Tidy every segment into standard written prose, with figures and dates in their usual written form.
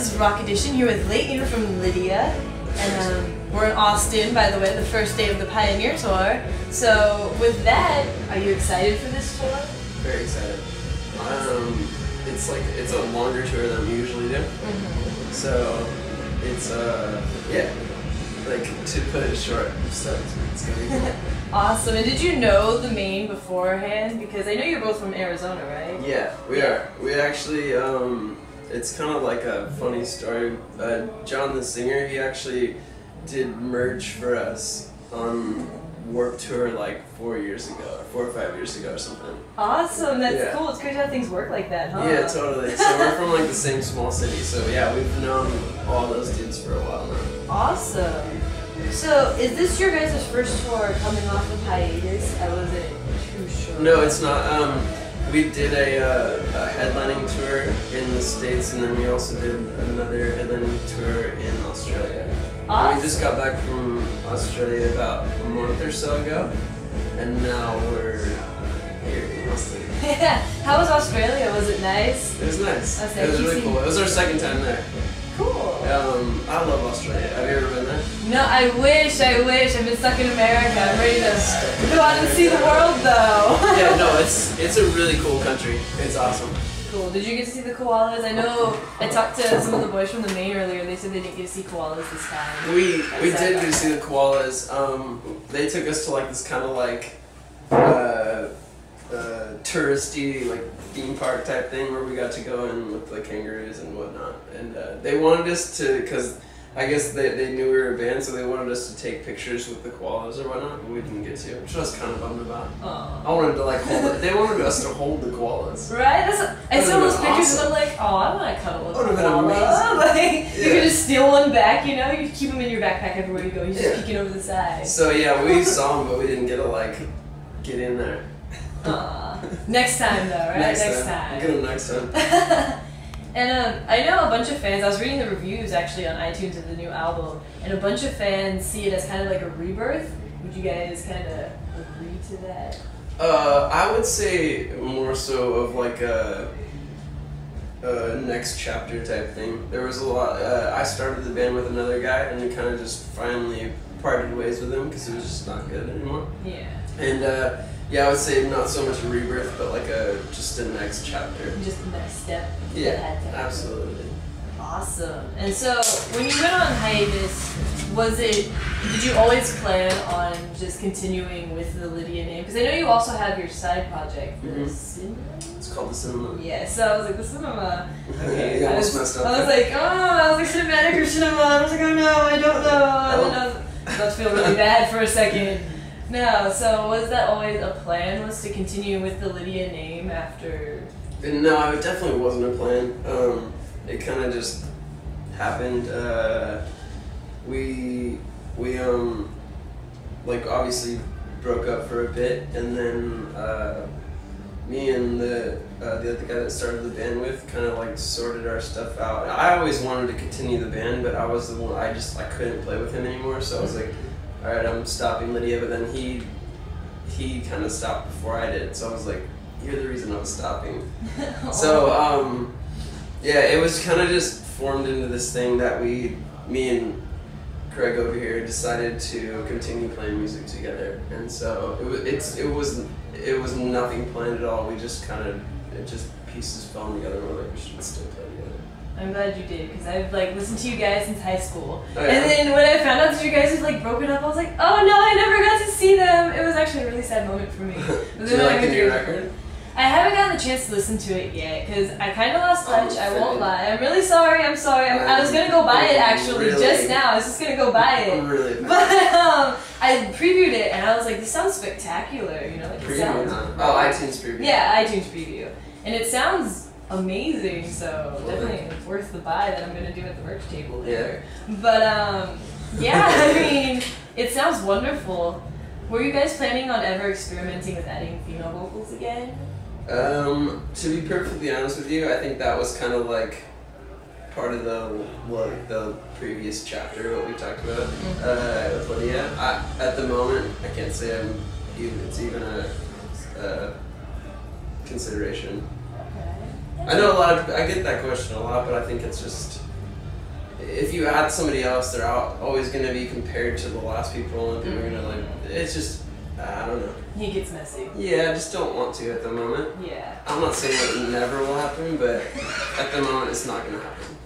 This is Rock Edition here with Leighton from Lydia, and we're in Austin, by the way, the first day of the Pioneer Tour. So with that, are you excited for this tour? Very excited. It's a longer tour than we usually do. So it's yeah, like to put it short, so it's gonna be cool. Awesome. And did you know the Maine beforehand? Because I know you're both from Arizona, right? Yeah, we are. We actually it's kind of like a funny story. John the singer, he actually did merch for us on Warped Tour like 4 years ago, or 4 or 5 years ago or something. Awesome, that's cool. It's crazy how things work like that, huh? Yeah, totally. So we're from like the same small city, so yeah, we've known all those dudes for a while now. Awesome. So is this your guys' first tour coming off of hiatus? I wasn't too sure. No, it's not. We did a headlining tour in the States, and then we also did another headlining tour in Australia. Awesome. We just got back from Australia about a month or so ago, and now we're here in Austin. Yeah. How was Australia? Was it nice? It was nice. Okay, it was really cool. It was our second time there. Cool. I love Australia. Have you ever been there? No, I wish. I've been stuck in America. I'm ready to go out and see the world, though. Yeah, no, it's a really cool country. It's awesome. Cool. Did you get to see the koalas? I know I talked to some of the boys from the Maine earlier. They said they didn't get to see koalas this time. We did get to see the koalas. They took us to like this kind of like touristy like theme park type thing where we got to go in with the kangaroos and whatnot. And they wanted us to, because I guess they knew we were a band, so they wanted us to take pictures with the koalas or whatnot, but we didn't get to, which I was kind of bummed about. Aww. I wanted to like hold it. They wanted us to hold the koalas. Right? I saw those pictures awesome. and I'm like, oh, I want to cuddle with a That would have koala. been amazing. Like, you could just steal one back, you know? You keep them in your backpack everywhere you go. You're just peeking over the side. So yeah, we saw them, but we didn't get to like get in there. Next time though, right? Next time. Get them next time. And I know a bunch of fans, I was reading the reviews actually on iTunes of the new album, and a bunch of fans see it as kind of like a rebirth. Would you guys kind of agree to that? I would say more so of like a next chapter type thing. There was a lot, I started the band with another guy, and we kind of just finally parted ways with him because it was just not good anymore. Yeah. And yeah, I would say not so much a rebirth, but like just a next chapter. Just the next step. Yeah, absolutely. Awesome. And so, when you went on hiatus, did you always plan on just continuing with the Lydia name? Because I know you also have your side project, the Cinema? It's called the Cinema. Yeah, so I was like, the Cinema. Okay. You almost messed up. I was like, cinematic or cinema. I was like, oh no, I don't know. And then I was about to feel really bad for a second. No, so was that always a plan, was to continue with the Lydia name after? No, it definitely wasn't a plan. It kind of just happened. We like obviously broke up for a bit, and then me and the other guy that started the band with kind of like sorted our stuff out. I always wanted to continue the band, but I was the one, I couldn't play with him anymore, so I was like, alright, I'm stopping Lydia, but then he kind of stopped before I did, so I was like, you're the reason I was stopping. So, yeah, it was kind of just formed into this thing that me and Craig over here decided to continue playing music together, and so it was nothing planned at all. We just pieces fell together, and we're like, we should still play together. I'm glad you did, because I've listened to you guys since high school. Oh, yeah. And then when I found out that you guys had broken up, I was like, oh no, I never got to see them. It was actually a really sad moment for me. Do you like the new record? I haven't gotten the chance to listen to it yet, because I kind of lost touch, I won't lie. I'm really sorry, I was going to go buy it actually, just now. I was just going to go buy it. Really? But I previewed it, and I was like, this sounds spectacular, you know? It sounds iTunes preview. Yeah, iTunes preview. And it sounds amazing, so definitely worth the buy that I'm going to do at the merch table later. Yeah. But yeah, I mean, it sounds wonderful. Were you guys planning on ever experimenting with adding female vocals again? To be perfectly honest with you, I think that was kind of like part of the previous chapter, what we talked about with Lydia. At the moment, I can't say it's even a consideration. Okay. I know I get that question a lot, but I think it's just if you add somebody else, they're always going to be compared to the last people, and people are going to like. It's just, I don't know. He gets messy. Yeah, I just don't want to at the moment. Yeah. I'm not saying that it never will happen, but at the moment, it's not going to happen.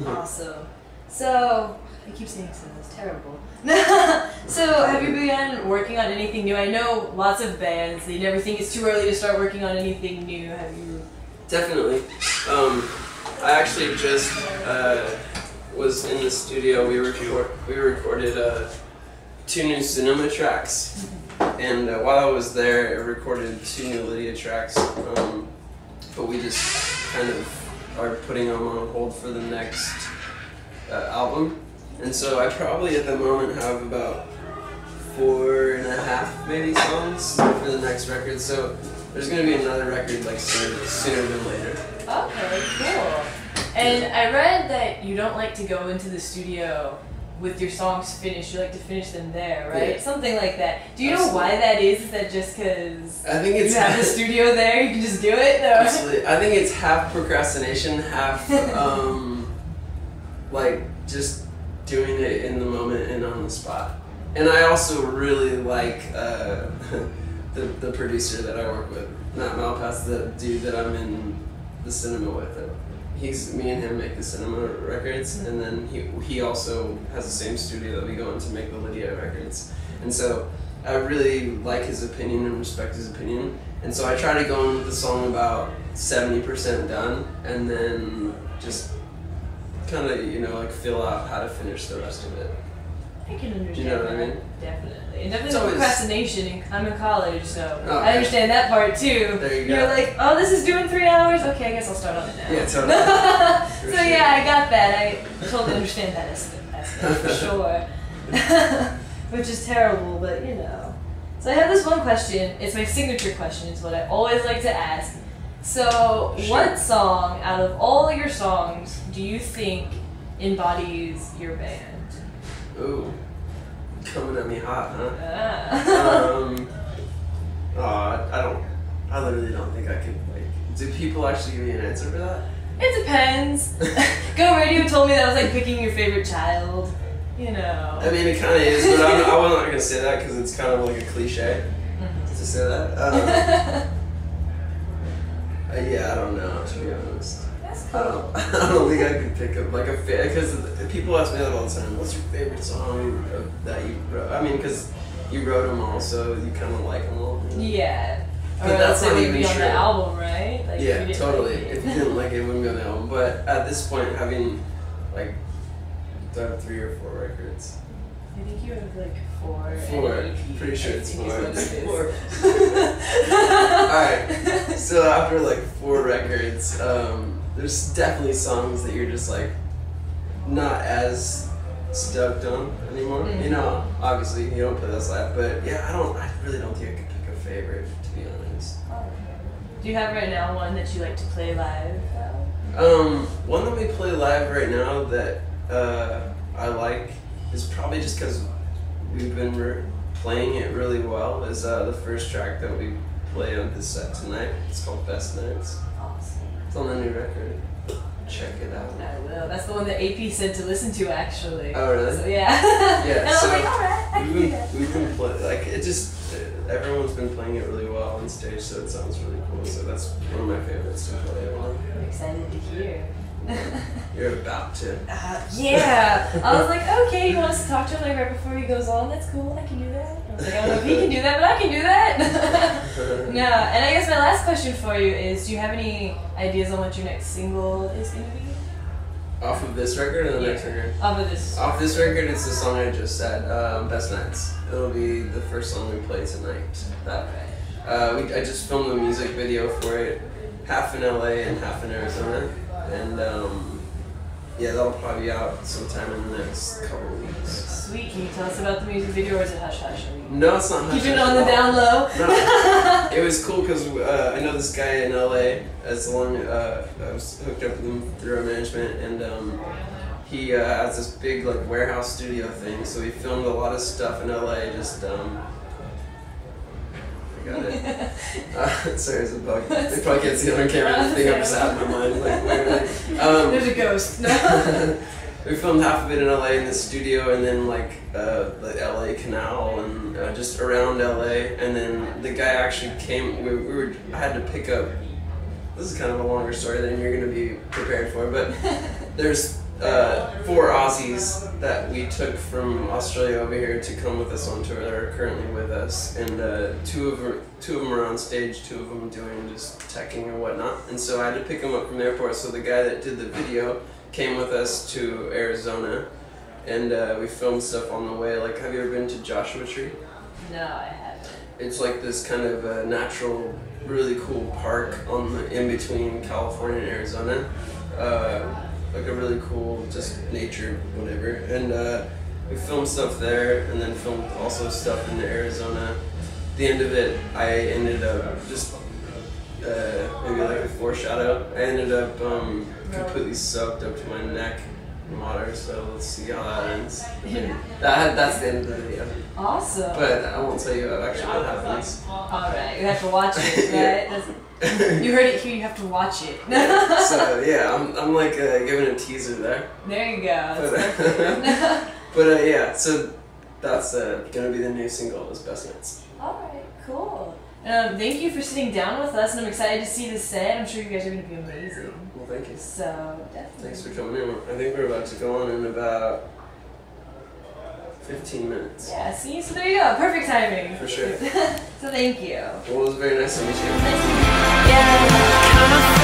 Awesome. So, I keep saying so, it's terrible. So, have you begun working on anything new? I know lots of bands, they never think it's too early to start working on anything new. Have you? Definitely. I actually just was in the studio. We recorded 2 new cinema tracks, and while I was there, I recorded 2 new Lydia tracks. But we just kind of are putting them on hold for the next album, and so I probably at the moment have about 4.5 maybe songs for the next record. So there's gonna be another record like sooner than later. Okay, cool. And I read that you don't like to go into the studio with your songs finished. You like to finish them there, right? Yeah. Something like that. Do you know why that is? Is that just because I think it's you have the studio there, you can just do it? No. Absolutely. I think it's half procrastination, half like just doing it in the moment and on the spot. And I also really like the producer that I work with, Matt Malpass, the dude that I'm in the cinema with. Me and him make the cinema records, and then he also has the same studio that we go in to make the Lydia records. And so I really like his opinion and respect his opinion. And so I try to go in with the song about 70% done, and then just kind of, like feel out how to finish the rest of it. I can understand. You know what I mean? Definitely. And definitely It's always procrastination. And I'm in college, so Oh, I understand that part too. There you go. You're like, oh, this is doing 3 hours? Okay, I guess I'll start on it now. Yeah, totally. So yeah, I got that. I totally understand that aspect for sure. Which is terrible, but So I have this one question. It's my signature question. It's what I always like to ask. So, What song out of all your songs do you think embodies your band? Ooh, coming at me hot, huh? I literally don't think I could, do people actually give me an answer for that? It depends. Go Radio told me that was like picking your favorite child, I mean, it kind of is, but I'm not going to say that because it's kind of like a cliche to say that. Yeah, I don't know, to be honest. That's cool. I don't think I could pick up because people ask me that all the time. What's your favorite song that you wrote? I mean, because you wrote them all, so you kind of like them all. Yeah. But or that's else not it would even be on true. the album, right? Like, Yeah, if you didn't totally. like it. If you didn't like it, it wouldn't be on the album. But at this point, having I have 3 or 4 records. I think you have 4. 4. and EP, Pretty sure I it's think 4. is It's what it 4. is. Alright, so after 4 records, there's definitely songs that you're just not as stoked on anymore. Mm-hmm. Obviously you don't play those live, but yeah, I really don't think I could pick a favorite, to be honest. Do you have right now one that you like to play live? One that we play live right now that I like is probably just because we've been playing it really well, is the first track that we play on this set tonight. It's called Best Nights. Awesome. It's on the new record. Check it out. I will. That's the one that AP said to listen to, actually. Oh, really? So, yeah. Yeah, And I was so like, alright, I can do that. We've been playing, it just, everyone's been playing it really well on stage, so it sounds really cool. So that's one of my favorites to play it on. I'm excited to hear. You're about to. Yeah. I was like, okay, you want us to talk to him right before he goes on? That's cool. I can do that. I was like, I don't know if he can do that, but I can do that. No. And I guess my last question for you is, do you have any ideas on what your next single is going to be? Off of this record or the next record? Off of this. Off this record, it's the song I just said, Best Nights. It'll be the first song we play tonight. I just filmed the music video for it, half in LA and half in Arizona. And that'll probably be out sometime in the next couple of weeks. Sweet. Can you tell us about the music video, or is it hush hush? No, it's not hush hush. Keep it on the down low. No, it was cool because I know this guy in LA. I was hooked up with him through our management, and he has this big warehouse studio thing. So he filmed a lot of stuff in LA, just got it. Sorry, there's a bug. They probably can't see it on camera. The thing I just had in my mind. Like, there's a ghost. No. We filmed half of it in LA in the studio, and then like the LA Canal and just around LA. And then the guy actually came. I had to pick up. This is kind of a longer story than you're going to be prepared for, but there's 4 Aussies that we took from Australia over here to come with us on tour that are currently with us, and two of them are on stage, 2 of them doing just teching and whatnot. And so I had to pick them up from the airport. So the guy that did the video came with us to Arizona, and we filmed stuff on the way. Like, have you ever been to Joshua Tree? No, I haven't. It's like this kind of natural, really cool park in between California and Arizona. Like a really cool, just nature, whatever. And we filmed stuff there, and then filmed also stuff in Arizona. At the end of it, I ended up just maybe like a foreshadow. I ended up completely soaked up to my neck in water. So let's see how that ends. That's the end of the video. Awesome. But I won't tell you actually what happens. Alright, you have to watch it, right? You heard it here, you have to watch it. So yeah, I'm like giving a teaser there. There you go. But yeah, so that's gonna be the new single, is Best Nights. Alright, cool. Thank you for sitting down with us, and I'm excited to see the set. I'm sure you guys are going to be amazing. Well, thank you. So, definitely. Thanks for coming in. I think we're about to go on in about 15 minutes. Yeah, see? So there you go. Perfect timing. For sure. So thank you. Well, it was very nice to meet you. Nice to meet you. Yeah.